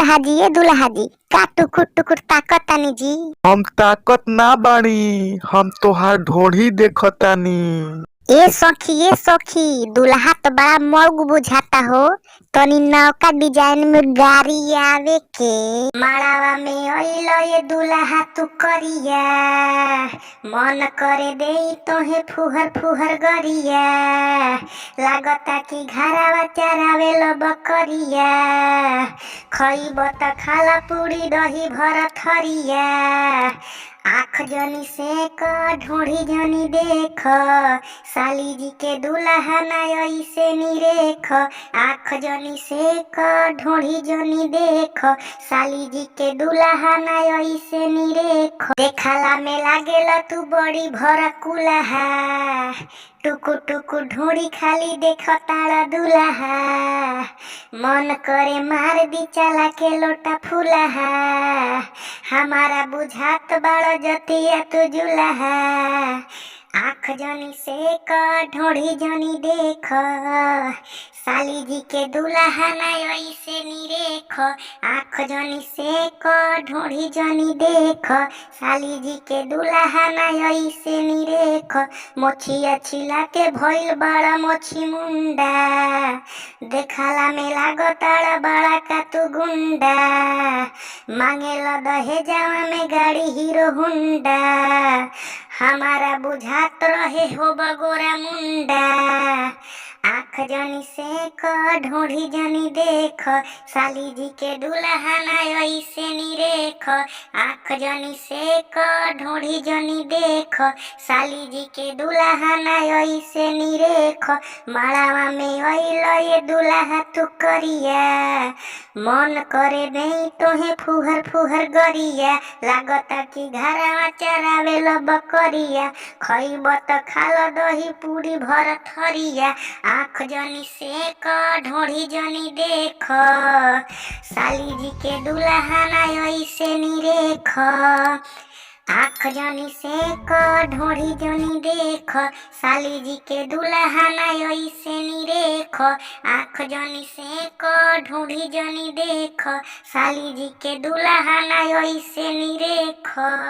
दुल्हा जी ये दुल्हा जी का टुकुर टुकुर ताकत तानी जी। हम ताकत ना बानी, हम तोहार ढोढ़ी देखतानी। ए सखी दुल्हा तो बड़ा मौग बुझाता हो। तनी नौका डिजाइन में गाड़ी आवे के माड़ावा में अइलो ये दुल्हा तू करिया। मन करे दे तोहे फुहर फुहर गरिया। लागता कि घरावा चरावे लो बकरिया। खइब त खाला पूरी दही भर थरिया। आँख जनी से क ढोढ़ी जनी देख, साली जी के दुल्हा ना ऐसे निरेख। आँख जनी से क ढोढ़ी जनी देख, साली जी के दुल्हा ना ऐसे निरेख। देखला में लागेला तू बड़ी भर कुल्हा, टुकु टुकु ढोढ़ी खाली देख तारा दुल्हा। मन करे मार दी चला के लोटा फुलहा। हमारा बुझात बड़ जतिया तू जुलहा। आँख जनी से क ढोढ़ी जनी देख, साली जी के दुल्हा ना ऐसे निरेख। आँख जनी से क ढोढ़ी जनी देख, साली जी के दुल्हा ना ऐसे निरेख। मोछिया छिला के भइल बड़ा मोछी मुंडा, देखला में लागताड़ा बड़ा का तू गुंडा। मांगेला दहेजावा में गाड़ी हीरो हुंडा, हमारा बुझात रहे हो बगोरा मुंडा। आँख जनी से क ढोढ़ी जनी देख, साली जी के दुल्हा ना ऐसे निरेख। आँख जनी से क ढोढ़ी जनी देख, साली जी के दुल्हा ना ऐसे निरेख। माड़ावा में अइलो ये दुल्हा तू करिया। मन करे दे तोहे फुहर फुहर गरिया। लागता कि घरावा चरावे लो बकरिया। खइब त खाल दही पूरी भर थरिया। आँख जनी से क ढोढ़ी जनी देख, साली जी के दुल्हा ना ऐसे निरेख। आँख जनी से क ढोढ़ी जनी देख, साली जी के दुल्हा ना ऐसे निरेख। आँख जनी से क ढोढ़ी जनी देख, साली जी के दुल्हा ना ऐसे निरेख।